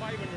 500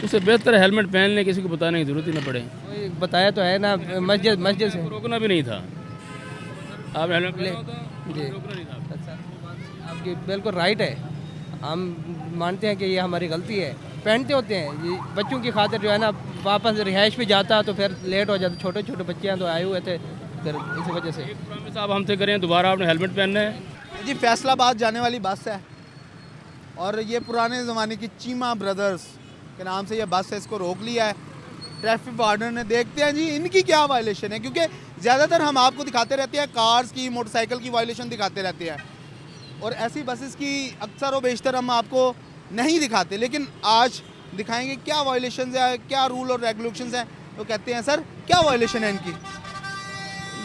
उससे बेहतर हेलमेट पहन लें, किसी को बताने की ज़रूरत ही ना पड़े। वही बताया तो है ना, मस्जिद से। रोकना भी नहीं था, आप हेलमेट ले जी, रोकना नहीं था। अच्छा, आपकी बिल्कुल राइट है। हम मानते हैं कि ये हमारी गलती है, पहनते होते हैं ये बच्चों की खातिर जो है ना, वापस रिहाइश पे जाता तो फिर लेट हो जाता। छोटे छोटे बच्चे हैं तो आए हुए थे, फिर इसी वजह से। प्रॉमिस आप हमसे करें, दोबारा आपने हेलमेट पहनना है। जी फैसलाबाद जाने वाली बस है और ये पुराने ज़माने की चीमा ब्रदर्स के नाम से ये बस है, इसको रोक लिया है ट्रैफिक वार्डन ने। देखते हैं जी इनकी क्या वायलेशन है, क्योंकि ज़्यादातर हम आपको दिखाते रहते हैं कार्स की, मोटरसाइकिल की वायलेशन दिखाते रहते हैं और ऐसी बसेस की अक्सर व बेशतर हम आपको नहीं दिखाते, लेकिन आज दिखाएंगे क्या वायलेशन है, क्या रूल और रेगुलेशंस हैं। तो कहते हैं सर क्या वायलेशन है इनकी?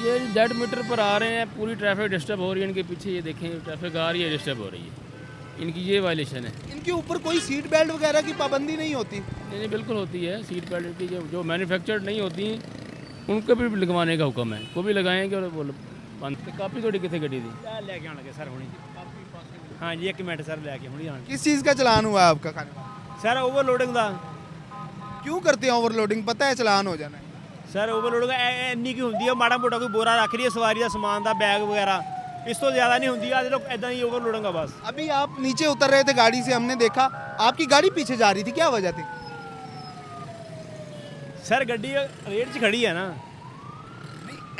ये डेड मीटर पर आ रहे हैं, पूरी ट्रैफिक डिस्टर्ब हो रही है इनके पीछे, ये देखें ट्रैफिक आ रही है, डिस्टर्ब हो रही है, इनकी ये वायलेशन है। इनके ऊपर कोई सीट बेल्ट वगैरह की पाबंदी नहीं होती? नहीं बिल्कुल होती है, सीट बेल्ट की जो मैन्युफैक्चर्ड नहीं होती उनको भी लगवाने का हुक्म है, वो भी लगाएंगे। और बोल बंद काफ़ी थोड़ी कितने गड्डी थी लेके आने सर हुणी। हाँ जी, 1 मिनट सर लेके हुणी आने। किस चीज़ का चलान हुआ है आपका खाने? सर ओवरलोडिंग का। क्यों करते हैं ओवरलोडिंग? पता है चलान हो जाना है। सर ओवरलोडिंग ਇੰਨੀ ਕੀ ਹੁੰਦੀ ਹੈ, ਮਾੜਾ ਮੋਟਾ ਕੋਈ ਬੋਰਾ ਰੱਖ ਰਹੀ ਹੈ ਸਵਾਰੀ ਦਾ ਸਮਾਨ ਦਾ, ਬੈਗ ਵਗੈਰਾ, ਇਸ ਤੋਂ ਜ਼ਿਆਦਾ ਨਹੀਂ ਹੁੰਦੀ। ਅੱਜ ਲੋਕ ਇਦਾਂ ਹੀ ओवरलोडिंग ਆ बस। अभी आप नीचे उतर रहे थे गाड़ी से, हमने देखा आपकी गाड़ी पीछे जा रही थी, क्या वजह थी? सर ਗੱਡੀ ਰੇਡ 'ਚ ਖੜੀ ਹੈ ਨਾ।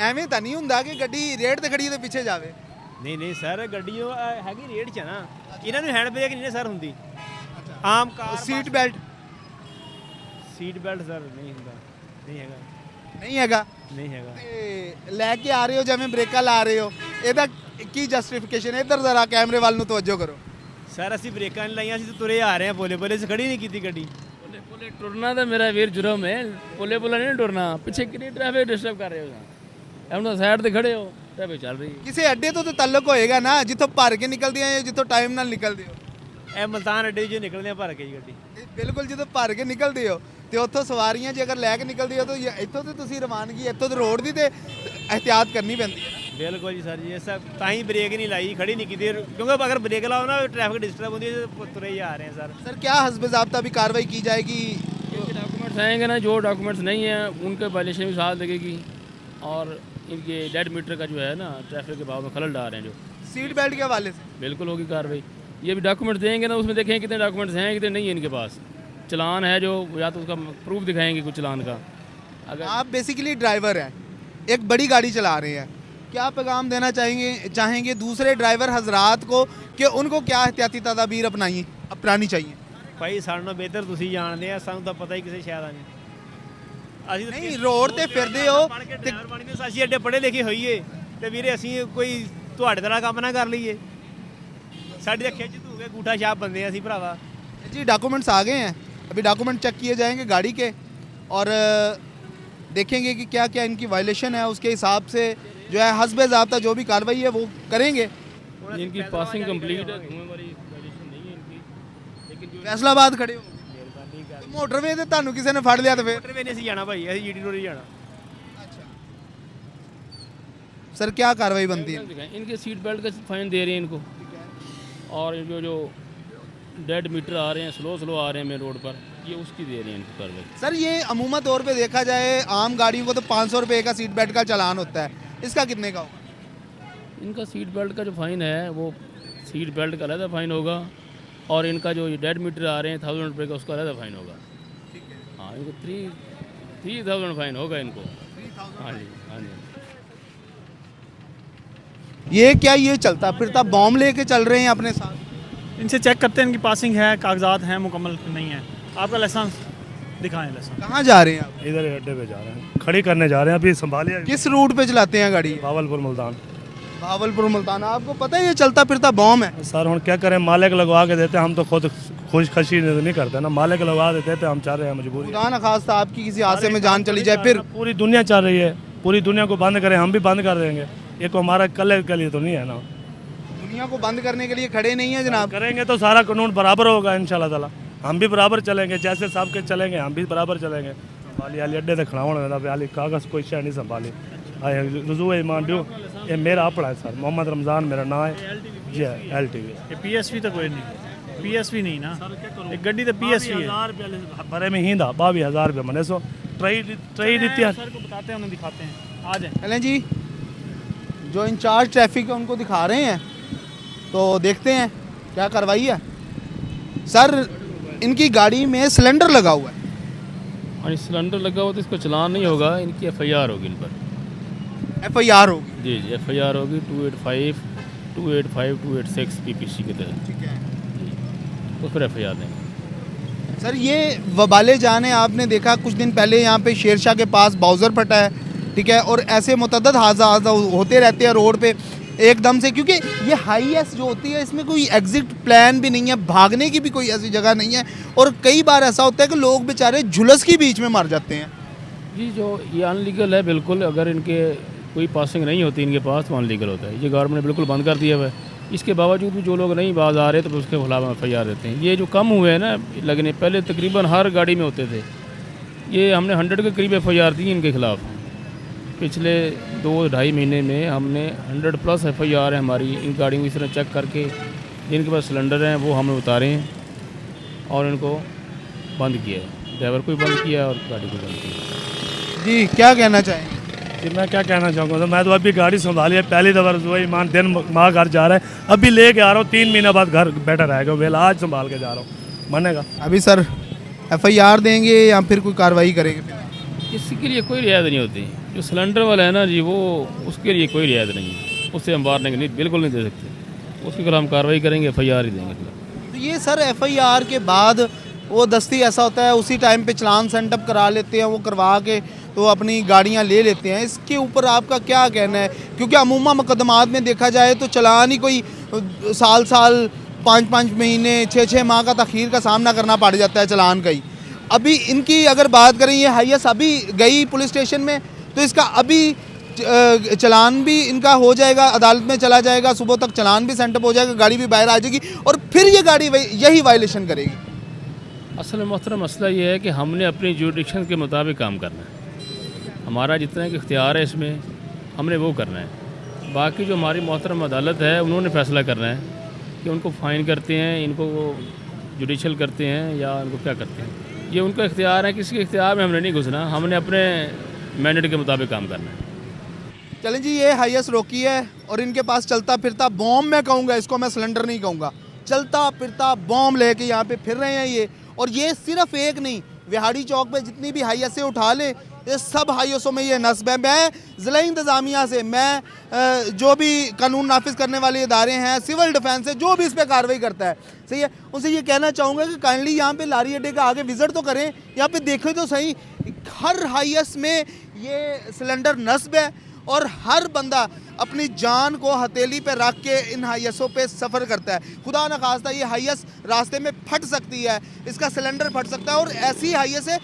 ਐਵੇਂ ਤਾਂ ਨਹੀਂ ਹੁੰਦਾ ਕਿ ਗੱਡੀ ਰੇਡ ਤੇ ਖੜੀ ਹੈ ਤੇ ਪਿੱਛੇ ਜਾਵੇ। ਨਹੀਂ ਸਰ, ਗੱਡੀ ਉਹ ਹੈਗੀ ਰੇਡ 'ਚ ਨਾ, ਇਹਨਾਂ ਨੂੰ ਹੈਂਡ ਬ੍ਰੇਕ ਨਹੀਂ ਨਾ ਸਰ ਹੁੰਦੀ। ਆਮ car seat belt seat belt ਸਰ ਨਹੀਂ ਹੁੰਦਾ, ਨਹੀਂ ਹੈਗਾ, ਨਹੀਂ ਹੈਗਾ। ਨਹੀਂ ਹੈਗਾ। ਤੇ ਲੈ ਕੇ ਆ ਰਹੇ ਹੋ ਜਿਵੇਂ ਬ੍ਰੇਕਾਂ ਲਾ ਰਹੇ ਹੋ, ਇਹਦਾ ਕੀ ਜਸਟੀਫਿਕੇਸ਼ਨ? ਇੱਧਰ ਜ਼ਰਾ ਕੈਮਰੇ ਵੱਲ ਨੂੰ ਤਵੱਜੋ ਕਰੋ। ਸਰ ਅਸੀਂ ਬ੍ਰੇਕਾਂ ਨਹੀਂ ਲਾਈਆਂ, ਅਸੀਂ ਤਾਂ ਤੁਰੇ ਆ ਰਹੇ ਹਾਂ, ਪੋਲੇ ਪੋਲੇ 'ਚ ਖੜੀ ਨਹੀਂ ਕੀਤੀ ਗੱਡੀ। पुले पुले टुरना तो मेरा वीर जुर्म है, पुले पुले नहीं टुरना, पीछे कितनी ट्रैफिक डिस्टर्ब कर रहे हो, हम तो साइड से खड़े हो, ट्रैफिक चल रही है। ਕਿਸੇ ਅੱਡੇ ਤੋਂ ਤਾਂ ਤਾਲੁਕ ਹੋਏਗਾ ਨਾ, ਜਿੱਥੋਂ ਭਰ ਕੇ ਨਿਕਲਦੀ ਹੈ ਜਾਂ ਜਿੱਥੋਂ ਟਾਈਮ ਨਾਲ ਨਿਕਲਦੇ ਹੋ? ਇਹ ਮਲਤਾਨ ਅੱਡੇ 'ਚੋਂ ਨਿਕਲਦੇ ਆ ਭਰ ਕੇ ਜੀ ਗੱਡੀ। ਬਿਲਕੁਲ, ਜਦੋਂ ਭਰ ਕੇ ਨਿਕਲਦੇ ਹੋ ਤੇ ਉੱਥੋਂ ਸਵਾਰੀਆਂ ਜੇ ਅਗਰ ਲੈ ਕੇ ਨਿਕਲਦੀ ਹੋ ਤਾਂ ਇੱਥੋਂ ਤੇ ਤੁਸੀਂ ਰਵਾਨਗੀ, ਇੱਥੋਂ ਤੇ ਰੋਡ ਦੀ ਤੇ ਇਹਤਿਆਤ ਕਰਨੀ ਪੈਂਦੀ ਹੈ। ਬਿਲਕੁਲ ਜੀ ਸਰ ਜੀ, ਇਹ ਸਭ ਤਾਂ ਹੀ ਬ੍ਰੇਕ ਨਹੀਂ ਲਾਈ, ਖੜੀ ਨਹੀਂ ਕੀਤੀ, ਕਿਉਂਕਿ ਅਗਰ ਬ੍ਰੇਕ ਲਾਓ ਨਾ ट्रैफिक डिस्टर्ब होती है, तुरे ही आ रहे हैं सर। सर क्या हस्ब ज़ाब्ता भी कार्रवाई की जाएगी? डॉक्यूमेंट्स आएंगे ना, जो डॉक्यूमेंट्स नहीं हैं उनके वायलेशन भी साथ लगेगी, और इनके डेड मीटर का जो है ना ट्रैफिक के भाव में खलल डाल रहे हैं जो सीट बेल्ट के हवाले से बिल्कुल होगी कार्रवाई। ये भी डॉक्यूमेंट्स देंगे ना, उसमें देखें कितने डॉक्यूमेंट्स हैं कितने नहीं है इनके पास। चलान है जो, या तो उसका प्रूफ दिखाएंगे कुछ चलान का। अगर आप बेसिकली ड्राइवर हैं, एक बड़ी गाड़ी चला रहे हैं, क्या पैगाम देना चाहेंगे दूसरे ड्राइवर हजरात को कि उनको क्या एहतियाती तदाबीर अपनानी चाहिए? ਭਾਈ ਸਾਨੂੰ ਨਾਲ ਬਿਹਤਰ ਤੁਸੀਂ ਜਾਣਦੇ ਆ, ਸਾਨੂੰ ਤਾਂ ਪਤਾ ਹੀ ਕਿਸੇ ਸ਼ਾਇਦ ਆ ਨਹੀਂ। ਅਸੀਂ ਨਹੀਂ ਰੋਡ ਤੇ ਫਿਰਦੇ ਹੋ ਤੇ ਤੇ ਬਣ ਕੇ ਅਸੀਂ ਐਡੇ ਪੜ੍ਹੇ ਲਿਖੇ ਹੋਈਏ ਤੇ ਵੀਰੇ ਅਸੀਂ ਕੋਈ ਤੁਹਾਡੇ ਤਰ੍ਹਾਂ ਕੰਮ ਨਾ ਕਰ ਲਈਏ। ਸਾਡੀ ਤਾਂ ਖਿੱਚ ਧੂ ਕੇ ਗੂਠਾ ਛਾਪ ਬੰਦੇ ਆ ਅਸੀਂ ਭਰਾਵਾ। जी डॉक्यूमेंट्स आ गए हैं, अभी डॉक्यूमेंट चेक किए जाएंगे गाड़ी के और देखेंगे कि क्या क्या इनकी वायलेशन है, उसके हिसाब से जो है हस्ब ज़ाब्ता जो भी कार्रवाई है वो करेंगे। इनकी पासिंग कंप्लीट है, धुएं वाली वायलेशन नहीं है इनकी, लेकिन जो फैसलाबाद खड़े हो मोटरवे ਤੇ ਤੁਹਾਨੂੰ ਕਿਸੇ ਨੇ ਫੜ ਲਿਆ ਤੇ ਫਿਰ ਮੋਟਰਵੇ ਨਹੀਂ ਅਸੀਂ ਜਾਣਾ ਭਾਈ, ਅਸੀਂ ਜੀਟੀ ਰੋਡ ਹੀ ਜਾਣਾ। सर क्या कार्रवाई बनती है? इनके सीट बेल्ट का फाइन दे रहे हैं इनको, और जो डेड मीटर आ रहे हैं, स्लो आ रहे हैं मेन रोड पर, ये उसकी दे रहे हैं इनको कार्रवाई। सर ये अमूमन तौर पे देखा जाए आम गाड़ियों को तो 500 रुपये का सीट बेल्ट का चालान होता है, इसका कितने का होगा? इनका सीट बेल्ट का जो फ़ाइन है वो सीट बेल्ट का अलग फ़ाइन होगा, और इनका जो डेड मीटर आ रहे हैं 1000 रुपये का, उसका अलग फ़ाइन होगा। हाँ, इनको 3000 फ़ाइन होगा इनको। हाँ जी, हाँ जी। ये क्या ये चलता फिरता बॉम्ब लेके चल रहे हैं अपने साथ? इनसे चेक करते हैं इनकी पासिंग है, कागजात हैं मुकम्मल नहीं है। आपका लाइसेंस दिखाएं, लाइसेंस। कहाँ जा रहे हैं आप? इधर अड्डे पे जा रहे हैं, खड़ी करने जा रहे हैं, अभी संभालिए। किस रूट पे चलाते हैं गाड़ी? भावलपुर मुल्तान। भावलपुर मुल्तान। आपको पता है ये चलता फिरता बॉम्ब है? सर हम क्या करें, मालिक लगवा के देते हैं, हम तो खुद खुशखशी नहीं करते ना, मालिक लगवा देते थे, हम चाह रहे हैं मजबूरी। खुदा न खास्ता आपकी किसी हादसे में जान चली जाए फिर? पूरी दुनिया चल रही है, पूरी दुनिया को बंद करें, हम भी बंद कर देंगे, ये को हमारा कल के लिए तो नहीं है ना। दुनिया को बंद करने के लिए खड़े नहीं है जनाब। करेंगे तो सारा कानून बराबर होगा इंशाल्लाह ताला, हम भी बराबर चलेंगे, जैसे साहब के चलेंगे हम भी बराबर चलेंगे। संभाली हाली अड्डे से खड़ावन हाली कागज़ कोई शह नहीं संभाली, रजू ईमान दो, ये मेरा अपना है सर, मोहम्मद रमज़ान मेरा नाम है जी, LTV। PSV तो कोई नहीं। PSV नहीं ना एक गड्डी तो PSV है 1000 रुपये भरे में ही था 22,000 रुपये मैंने सो ट्रई दी सर को बताते हैं उन्हें दिखाते हैं आ जाए चलें जी, जो इंचार्ज ट्रैफिक है उनको दिखा रहे हैं, तो देखते हैं क्या कार्रवाई है। सर, इनकी गाड़ी में सिलेंडर लगा हुआ है। और सिलेंडर लगा हुआ तो इसको चलान नहीं होगा, इनकी FIR होगी इन पर। FIR होगी। जी जी FIR होगी 285, 285, 286 PPC के तहत। ठीक है उस पर FIR देंगे। सर, ये वबाले जान है, आपने देखा कुछ दिन पहले यहाँ पे शेरशाह के पास बाउज़र फटा है, ठीक है, और ऐसे मुतअद्दिद हादसा होते रहते हैं रोड पे एकदम से, क्योंकि ये हाईएस जो होती है इसमें कोई एग्जिट प्लान भी नहीं है, भागने की भी कोई ऐसी जगह नहीं है, और कई बार ऐसा होता है कि लोग बेचारे झुलस के बीच में मर जाते हैं। जी जो ये अनलीगल है बिल्कुल, अगर इनके कोई पासिंग नहीं होती इनके पास तो अनलीगल होता है। ये गवर्नमेंट ने बिल्कुल बंद कर दिया हुआ है। इसके बावजूद भी जो लोग नहीं बाज आ रहे तो उसके खिलाफ FIR देते हैं। ये जो कम हुए हैं ना लगने, पहले तकरीबन हर गाड़ी में होते थे, ये हमने 100 के करीब FIR दी इनके खिलाफ। पिछले 2-2.5 महीने में हमने 100+ FIR है हमारी इन गाड़ियों को इस तरह चेक करके, जिनके पास सिलेंडर हैं वो हमने उतारे हैं और इनको बंद किया है। ड्राइवर को भी बंद किया है और गाड़ी को बंद किया। जी, क्या कहना चाहेंगे? जी मैं क्या कहना चाहूँगा, तो मैं तो अभी गाड़ी संभाली है, पहली दफ़ा वही मान दिन माँ घर जा रहा है, अभी लेके आ रहा हूँ, 3 महीने बाद घर बैठा रहेगा, वेला आज संभाल के जा रहा हूँ, मानेगा। अभी सर FIR देंगे या फिर कोई कार्रवाई करेंगे? इसके लिए कोई रियायत नहीं होती। जो सिलेंडर वाला है ना जी, वो उसके लिए कोई रियायत नहीं है, उससे हम बाहर नहीं बिल्कुल नहीं दे सकते। उसके खिलाफ हम कार्रवाई करेंगे, FIR ही देंगे। तो ये सर FIR के बाद वो दस्ती ऐसा होता है उसी टाइम पे चलान सेंटअप करा लेते हैं, वो करवा के तो अपनी गाड़ियां ले लेते हैं। इसके ऊपर आपका क्या कहना है? क्योंकि अमूमा मुकदमात में देखा जाए तो चलान ही कोई साल 5-5 महीने 6-6 माह का तखीर का सामना करना पड़ जाता है चलान का ही। अभी इनकी अगर बात करें, ये हाईएस्ट अभी गई पुलिस स्टेशन में, तो इसका अभी चलान भी इनका हो जाएगा, अदालत में चला जाएगा, सुबह तक चलान भी सेंटअप हो जाएगा, गाड़ी भी बाहर आ जाएगी और फिर ये गाड़ी यही वायलेशन करेगी। असल में मोहतरम मसला ये है कि हमने अपनी जुडिक्शन के मुताबिक काम करना है। हमारा जितना कि इख्तियार है इसमें हमने वो करना है। बाकी जो हमारी मोहतरम अदालत है उन्होंने फ़ैसला करना है कि उनको फ़ाइन करते हैं, इनको जुडिशल करते हैं या इनको क्या करते हैं। ये उनका इख्तियार है, किसी के इख्तियार में हमने नहीं घुसना, हमने अपने मैंडेट के मुताबिक काम करना है। चलें जी, ये हाईएस्ट रोकी है और इनके पास चलता फिरता बॉम्ब मैं कहूँगा, इसको मैं सिलेंडर नहीं कहूँगा, चलता फिरता बॉम्ब लेके यहाँ पे फिर रहे हैं ये। और ये सिर्फ एक नहीं, विहाड़ी चौक पे जितनी भी हाईएसें उठा लें, ये सब हाईएसों में ये नस्ब है। मैं ज़िला इंतज़ामिया से, मैं जो भी कानून नाफिज करने वाले इदारे हैं, सिविल डिफेंस से, जो भी इस पर कार्रवाई करता है, सही है, उनसे ये कहना चाहूँगा कि काइंडली यहाँ पे लारी अड्डे का आगे विज़िट तो करें, यहाँ पे देखें तो सही, हर हाईएस में ये सिलेंडर नस्ब है और हर बंदा अपनी जान को हथेली पे रख के इन हाईएसों पे सफ़र करता है। खुदा न खास्ता ये हाईएस रास्ते में फट सकती है, इसका सिलेंडर फट सकता है, और ऐसी हाईएस है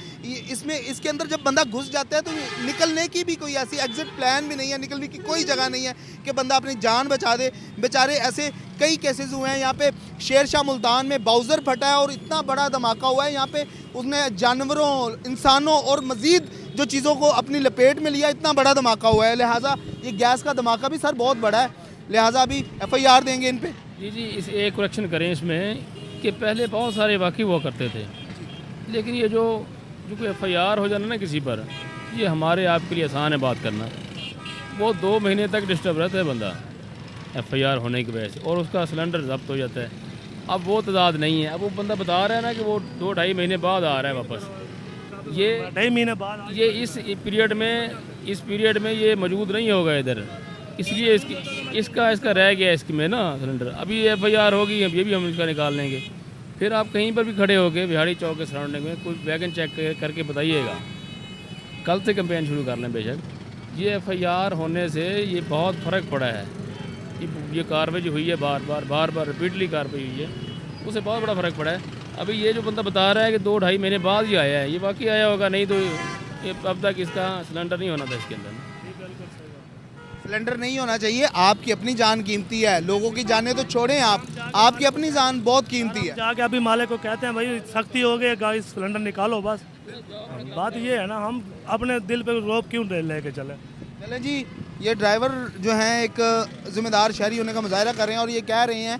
इसमें, इसके अंदर जब बंदा घुस जाता है तो निकलने की भी कोई ऐसी एग्जिट प्लान भी नहीं है, निकलने की कोई जगह नहीं है कि बंदा अपनी जान बचा दे। बेचारे ऐसे कई केसेस हुए हैं, यहाँ पे शेरशाह मुल्तान में बाउज़र फटा है और इतना बड़ा धमाका हुआ है, यहाँ पे उसने जानवरों, इंसानों और मज़ीद जो चीज़ों को अपनी लपेट में लिया, इतना बड़ा धमाका हुआ है। लिहाजा ये गैस का धमाका भी सर बहुत बड़ा है, लिहाजा अभी FIR देंगे इन पे। जी इस एक करेक्शन करें इसमें कि पहले बहुत सारे वाक़ई हुआ करते थे, लेकिन ये जो कोई FIR हो जाना ना किसी पर, ये हमारे आपके लिए आसान है बात करना। वो 2 महीने तक डिस्टर्ब रहता है बंदा FIR होने की वजह से, और उसका सिलेंडर जब्त हो जाता है। अब वो तादाद नहीं है, अब वो बंदा बता रहा है ना कि वो 2-2.5 महीने बाद आ रहा है वापस। ये 2.5 महीने बाद ये इस पीरियड में ये मौजूद नहीं होगा इधर, इसलिए इसका रह गया इसकी में ना सिलेंडर। अभी FIR होगी, अब ये भी हम इसका निकाल लेंगे। फिर आप कहीं पर भी खड़े होकर बिहाड़ी चौक के सराउंडिंग में कोई वैगन चेक करके बताइएगा, कल से कैंपेन शुरू कर लें बेशक। ये FIR होने से ये बहुत फ़र्क पड़ा है, ये कार्रवाई जो हुई है बार बार रिपीटली कार्रवाई हुई है, उससे बहुत बड़ा फ़र्क पड़ा है। अभी ये जो बंदा बता रहा है कि 2-2.5 महीने बाद ही आया है, ये वाकई आया होगा, नहीं तो ये अब तक इसका सिलेंडर नहीं होना था इसके अंदर। सिलेंडर नहीं होना चाहिए, आपकी अपनी जान कीमती है, लोगों की जानें तो छोड़ें, आपकी अपनी जान बहुत कीमती है। जाके अभी मालिक को कहते हैं भाई सख्ती हो गई, गाड़ी सिलेंडर निकालो, बस बात ये है ना, हम अपने दिल पे रोब क्यों लेके चले जी। ये ड्राइवर जो हैं एक ज़िम्मेदार शहरी होने का मुजाहरा कर रहे हैं और ये कह रहे हैं